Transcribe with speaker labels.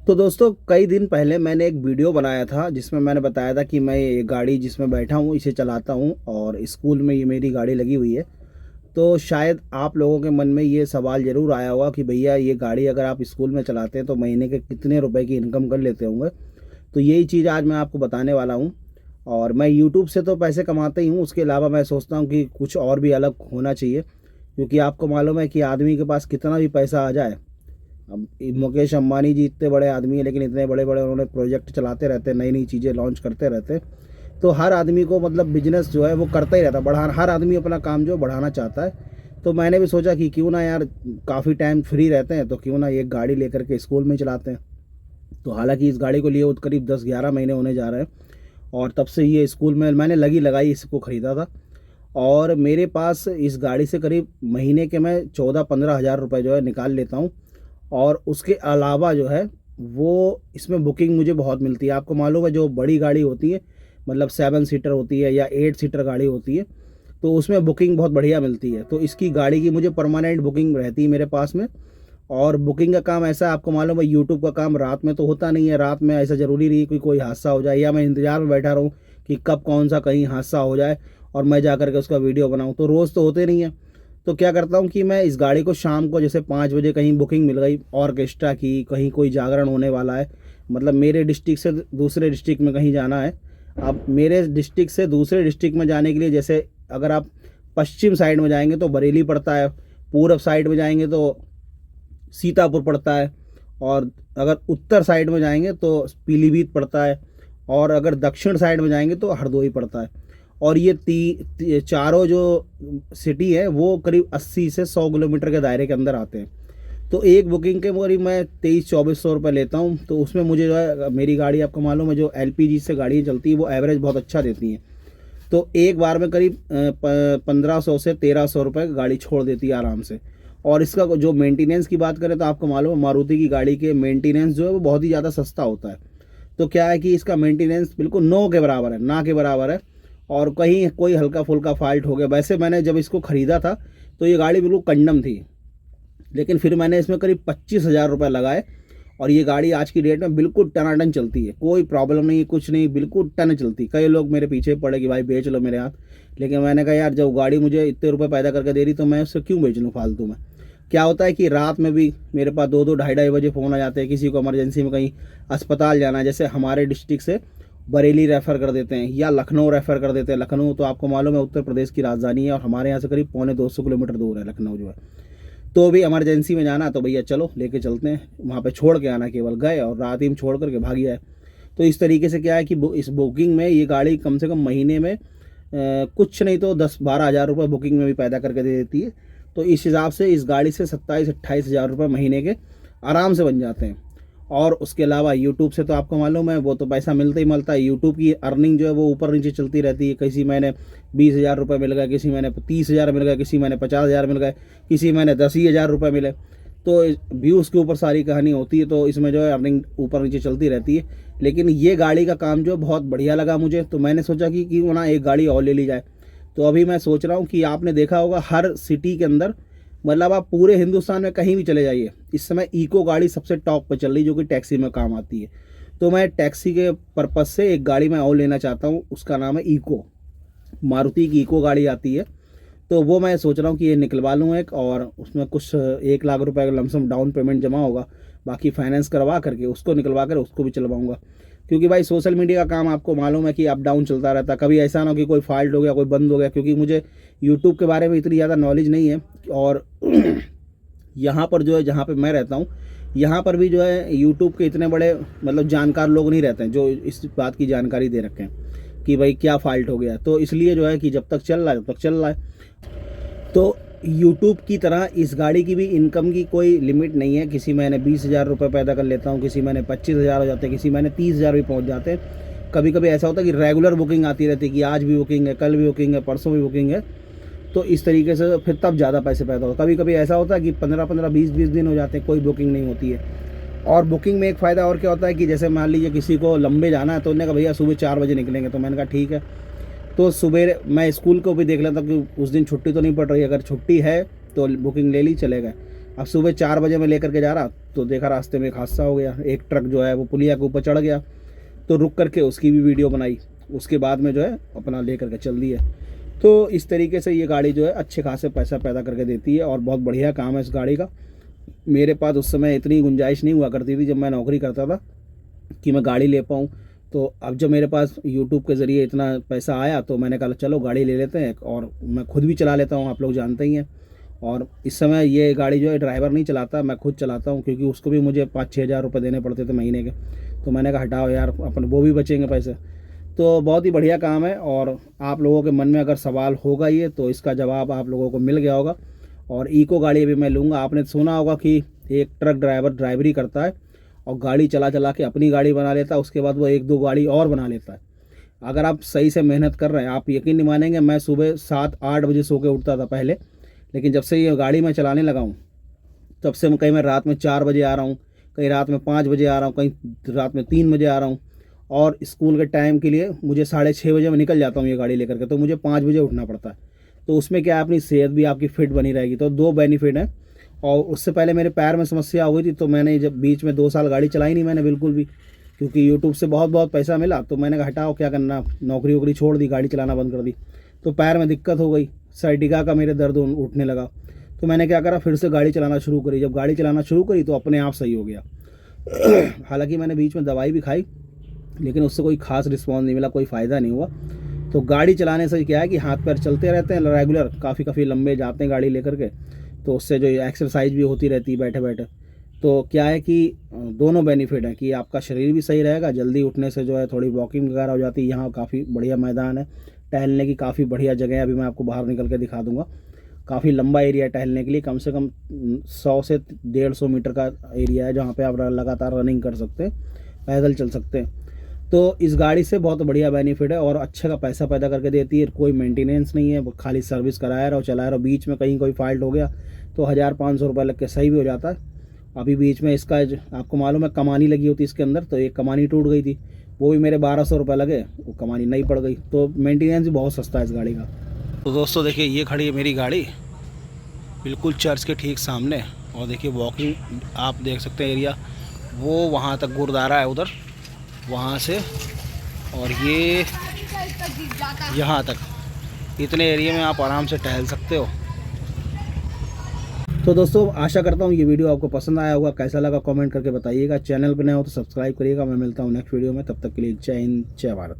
Speaker 1: तो दोस्तों कई दिन पहले मैंने एक वीडियो बनाया था जिसमें मैंने बताया था कि मैं ये गाड़ी जिसमें बैठा हूँ इसे चलाता हूँ और स्कूल में ये मेरी गाड़ी लगी हुई है। तो शायद आप लोगों के मन में ये सवाल ज़रूर आया होगा कि भैया ये गाड़ी अगर आप स्कूल में चलाते हैं तो महीने के कितने रुपए की इनकम कर लेते होंगे। तो यही चीज़ आज मैं आपको बताने वाला हूँ। और मैं यूट्यूब से तो पैसे कमाता ही हूँ, उसके अलावा मैं सोचता हूँ कि कुछ और भी अलग होना चाहिए, क्योंकि आपको मालूम है कि आदमी के पास कितना भी पैसा आ जाए। अब मुकेश अंबानी जी इतने बड़े आदमी हैं, लेकिन इतने बड़े बड़े उन्होंने प्रोजेक्ट चलाते रहते हैं, नई नई चीज़ें लॉन्च करते रहते हैं। तो हर आदमी को मतलब बिजनेस जो है वो करता ही रहता है, बढ़ा हर आदमी अपना काम जो बढ़ाना चाहता है। तो मैंने भी सोचा कि क्यों ना यार, काफ़ी टाइम फ्री रहते हैं तो क्यों ना एक गाड़ी लेकर के स्कूल में चलाते हैं। तो हालांकि इस गाड़ी को लिए करीब 10-11 महीने होने जा रहे हैं और तब से ये स्कूल में मैंने लगाई इसको ख़रीदा था। और मेरे पास इस गाड़ी से करीब महीने के मैं 14-15 हज़ार रुपये जो है निकाल लेता हूँ। और उसके अलावा जो है वो इसमें बुकिंग मुझे बहुत मिलती है। आपको मालूम है जो बड़ी गाड़ी होती है, मतलब 7 सीटर होती है या 8 सीटर गाड़ी होती है, तो उसमें बुकिंग बहुत बढ़िया मिलती है। तो इसकी गाड़ी की मुझे परमानेंट बुकिंग रहती है मेरे पास में। और बुकिंग का काम ऐसा है, आपको मालूम है यूट्यूब का काम रात में तो होता नहीं है। रात में ऐसा ज़रूरी नहीं है कि कोई हादसा हो जाए या मैं इंतज़ार में बैठा रहूँ कि कब कौन सा कहीं हादसा हो जाए और मैं जा कर के उसका वीडियो बनाऊँ। तो रोज़ तो होते नहीं है। तो क्या करता हूँ कि मैं इस गाड़ी को शाम को जैसे 5 बजे कहीं बुकिंग मिल गई ऑर्केस्ट्रा की, कहीं कोई जागरण होने वाला है, मतलब मेरे डिस्ट्रिक्ट से दूसरे डिस्ट्रिक्ट में कहीं जाना है। अब मेरे डिस्ट्रिक्ट से दूसरे डिस्ट्रिक्ट में जाने के लिए जैसे अगर आप पश्चिम साइड में जाएंगे तो बरेली पड़ता है, पूरब साइड में जाएंगे तो सीतापुर पड़ता है, और अगर उत्तर साइड में जाएंगे तो पीलीभीत पड़ता है, और अगर दक्षिण साइड में जाएंगे तो हरदोई पड़ता है। और ये चारों जो सिटी है वो करीब 80 से 100 किलोमीटर के दायरे के अंदर आते हैं। तो एक बुकिंग के करीब मैं 2300-2400 रुपये लेता हूँ। तो उसमें मुझे जो है मेरी गाड़ी आपको मालूम है जो LPG से गाड़ियाँ चलती है वो एवरेज बहुत अच्छा देती हैं। तो एक बार में करीब 1500 से 1300 रुपये गाड़ी छोड़ देती है आराम से। और इसका जो मेंटेनेंस की बात करें तो आपको मालूम है मारुति की गाड़ी के मेंटेनेंस जो है वो बहुत ही ज़्यादा सस्ता होता है। तो क्या है कि इसका मेंटेनेंस बिल्कुल नो के बराबर है, ना के बराबर है। और कहीं कोई हल्का फुल्का फॉल्ट हो गया, वैसे मैंने जब इसको ख़रीदा था तो ये गाड़ी बिल्कुल कंडम थी, लेकिन फिर मैंने इसमें करीब 25,000 रुपये लगाए और ये गाड़ी आज की डेट में बिल्कुल टनाटन चलती है, कोई प्रॉब्लम नहीं, कुछ नहीं, बिल्कुल टन चलती। कई लोग मेरे पीछे पड़े कि भाई बेच लो मेरे हाथ, लेकिन मैंने कहा यार जब गाड़ी मुझे इतने रुपए पैदा करके दे रही तो मैं उससे क्यों बेच लूँ फालतू में। क्या होता है कि रात में भी मेरे पास 2-2 ढाई-ढाई बजे फ़ोन आ जाते हैं, किसी को इमरजेंसी में कहीं अस्पताल जाना है, जैसे हमारे डिस्ट्रिक्ट से बरेली रेफ़र कर देते हैं या लखनऊ रेफ़र कर देते हैं। लखनऊ तो आपको मालूम है उत्तर प्रदेश की राजधानी है और हमारे यहाँ से करीब 250 किलोमीटर दूर है लखनऊ जो है। तो भी इमरजेंसी में जाना तो भैया चलो लेके चलते हैं, वहाँ पे छोड़ के आना, केवल गए और रात ही में छोड़ करके भाग जाए। तो इस तरीके से क्या है कि इस बुकिंग में ये गाड़ी कम से कम महीने में कुछ नहीं तो 10-12 हज़ार रुपये बुकिंग में भी पैदा करके दे देती है। तो इस हिसाब से इस गाड़ी से 27-28 हज़ार रुपये महीने के आराम से बन जाते हैं। और उसके अलावा यूट्यूब से तो आपको मालूम है वो तो पैसा मिलता ही मिलता है। यूट्यूब की अर्निंग जो है वो ऊपर नीचे चलती रहती है। किसी महीने 20,000 रुपये मिल गए, किसी महीने 30,000 मिल गए, किसी महीने 50,000 मिल गए, किसी महीने 10,000 रुपये मिले। तो व्यूज़ के ऊपर सारी कहानी होती है। तो इसमें जो है अर्निंग ऊपर नीचे चलती रहती है। लेकिन ये गाड़ी का काम जो बहुत बढ़िया लगा मुझे, तो मैंने सोचा कि क्यों ना एक गाड़ी और ले ली जाए। तो अभी मैं सोच रहा हूँ कि आपने देखा होगा हर सिटी के अंदर, मतलब आप पूरे हिंदुस्तान में कहीं भी चले जाइए, इस समय इको गाड़ी सबसे टॉप पर चल रही, जो कि टैक्सी में काम आती है। तो मैं टैक्सी के पर्पज़ से एक गाड़ी मैं और लेना चाहता हूँ, उसका नाम है इको। मारुति की इको गाड़ी आती है, तो वो मैं सोच रहा हूँ कि ये निकलवा लूँ एक, और उसमें कुछ 1 लाख रुपए का लमसम डाउन पेमेंट जमा होगा, बाकी फाइनेंस करवा करके उसको निकलवा कर उसको भी चलवाऊँगा। क्योंकि भाई सोशल मीडिया का काम आपको मालूम है कि अप डाउन चलता रहता है, कभी ऐसा ना हो कि कोई फॉल्ट हो गया, कोई बंद हो गया। क्योंकि मुझे यूट्यूब के बारे में इतनी ज़्यादा नॉलेज नहीं है। और यहाँ पर जो है जहाँ पे मैं रहता हूँ, यहाँ पर भी जो है यूट्यूब के इतने बड़े मतलब जानकार लोग नहीं रहते हैं जो इस बात की जानकारी दे रखे हैं कि भाई क्या फॉल्ट हो गया। तो इसलिए जो है कि जब तक चल रहा है तब तक चल रहा है। तो यूट्यूब की तरह इस गाड़ी की भी इनकम की कोई लिमिट नहीं है। किसी महीने 20,000 रुपये पैदा कर लेता हूँ, किसी महीने 25,000 हो जाते हैं, किसी महीने 30,000 भी पहुँच जाते हैं। कभी कभी ऐसा होता है कि रेगुलर बुकिंग आती रहती है कि आज भी बुकिंग है, कल भी बुकिंग है, परसों भी बुकिंग है। तो इस तरीके से फिर तब ज़्यादा पैसे पैदा होते हैं। कभी कभी ऐसा होता है कि 15-15, 20-20 दिन हो जाते हैं, कोई बुकिंग नहीं होती है। और बुकिंग में एक फ़ायदा और क्या होता है कि जैसे मान लीजिए किसी को लंबे जाना है तो उन्होंने कहा भैया सुबह 4 बजे निकलेंगे, तो मैंने कहा ठीक है। तो सुबह मैं स्कूल को भी देख लेता कि उस दिन छुट्टी तो नहीं पड़ रही, अगर छुट्टी है तो बुकिंग ले ली, चले गए। अब सुबह 4 बजे मैं लेकर के जा रहा तो देखा रास्ते में एक हादसा हो गया। एक ट्रक जो है वो पुलिया के ऊपर चढ़ गया, तो रुक करके उसकी भी वीडियो बनाई। उसके बाद में जो है अपना ले करके चल दिए। तो इस तरीके से ये गाड़ी जो है अच्छे खासे पैसा पैदा करके देती है और बहुत बढ़िया काम है इस गाड़ी का। मेरे पास उस समय इतनी गुंजाइश नहीं हुआ करती थी जब मैं नौकरी करता था कि मैं गाड़ी ले पाऊँ। तो अब जब मेरे पास यूट्यूब के ज़रिए इतना पैसा आया तो मैंने कहा चलो गाड़ी ले लेते हैं, और मैं खुद भी चला लेता हूँ, आप लोग जानते ही हैं। और इस समय ये गाड़ी जो है ड्राइवर नहीं चलाता, मैं खुद चलाता हूँ, क्योंकि उसको भी मुझे 5-6 हज़ार रुपये देने पड़ते थे महीने के। तो मैंने कहा हटाओ यार, अपन वो भी बचेंगे पैसे। तो बहुत ही बढ़िया काम है। और आप लोगों के मन में अगर सवाल होगा ये, तो इसका जवाब आप लोगों को मिल गया होगा। और इको गाड़ी अभी मैं लूँगा। आपने सुना होगा कि एक ट्रक ड्राइवर ड्राइवरी करता है और गाड़ी चला चला के अपनी गाड़ी बना लेता है, उसके बाद वो 1-2 गाड़ी और बना लेता है। अगर आप सही से मेहनत कर रहे हैं, आप यकीन नहीं मानेंगे, मैं सुबह 7-8 बजे सो के उठता था पहले, लेकिन जब से ये गाड़ी मैं चलाने लगा हूँ तब से मैं कहीं मैं रात में 4 बजे आ रहा हूँ, कहीं रात में 5 बजे आ रहा हूँ, कहीं रात में 3 बजे आ रहा हूँ। और स्कूल के टाइम के लिए मुझे 6:30 बजे मैं निकल जाता हूँ ये गाड़ी लेकर के, तो मुझे 5 बजे उठना पड़ता है। तो उसमें क्या है, अपनी सेहत भी आपकी फिट बनी रहेगी। तो 2 बेनिफिट हैं। और उससे पहले मेरे पैर में समस्या हो गई थी, तो मैंने जब बीच में 2 साल गाड़ी चलाई नहीं मैंने बिल्कुल भी, क्योंकि यूट्यूब से बहुत पैसा मिला। तो मैंने कहा हटाओ क्या करना, नौकरी वोकरी छोड़ दी, गाड़ी चलाना बंद कर दी। तो पैर में दिक्कत हो गई, साइटिका का मेरे दर्द उठने लगा। तो मैंने क्या करा, फिर से गाड़ी चलाना शुरू करी। जब गाड़ी चलाना शुरू करी तो अपने आप सही हो गया। हालांकि मैंने बीच में दवाई भी खाई, लेकिन उससे कोई खास रिस्पॉन्स नहीं मिला, कोई फ़ायदा नहीं हुआ। तो गाड़ी चलाने से क्या है कि हाथ पैर चलते रहते हैं रेगुलर, काफ़ी लंबे जाते हैं गाड़ी लेकर के, तो उससे जो एक्सरसाइज भी होती रहती है बैठे बैठे। तो क्या है कि दोनों बेनिफिट हैं कि आपका शरीर भी सही रहेगा, जल्दी उठने से जो है थोड़ी वॉकिंग वगैरह हो जाती है। यहाँ काफ़ी बढ़िया मैदान है, टहलने की काफ़ी बढ़िया जगह है। अभी मैं आपको बाहर निकल के दिखा दूँगा। काफ़ी लंबा एरिया है टहलने के लिए, कम से कम 100 से 150 मीटर का एरिया है, जहाँ पे आप लगातार रनिंग कर सकते हैं, पैदल चल सकते हैं। तो इस गाड़ी से बहुत बढ़िया बेनिफिट है और अच्छा का पैसा पैदा करके देती है। कोई मेंटेनेंस नहीं है, खाली सर्विस कराया रहो, चलाया रहो। बीच में कहीं कोई फॉल्ट हो गया तो 1000-500 रुपये लग के सही भी हो जाता है। अभी बीच में इसका आपको मालूम है कमानी लगी होती इसके अंदर, तो एक कमानी टूट गई थी, वो भी मेरे 1200 रुपये लगे, वो कमानी नहीं पड़ गई। तो मेंटेनेंस भी बहुत सस्ता है इस गाड़ी का। तो दोस्तों देखिए, ये खड़ी है मेरी गाड़ी बिल्कुल चर्च के ठीक सामने। और देखिए वॉकिंग आप देख सकते हैं एरिया, वो वहाँ तक गुरुद्वारा है उधर, वहाँ से और ये यहाँ तक, इतने एरिया में आप आराम से टहल सकते हो। तो दोस्तों आशा करता हूँ ये वीडियो आपको पसंद आया होगा। कैसा लगा कमेंट करके बताइएगा। चैनल पर नए हो तो सब्सक्राइब करिएगा। मैं मिलता हूँ नेक्स्ट वीडियो में, तब तक के लिए जय हिंद, जय भारत।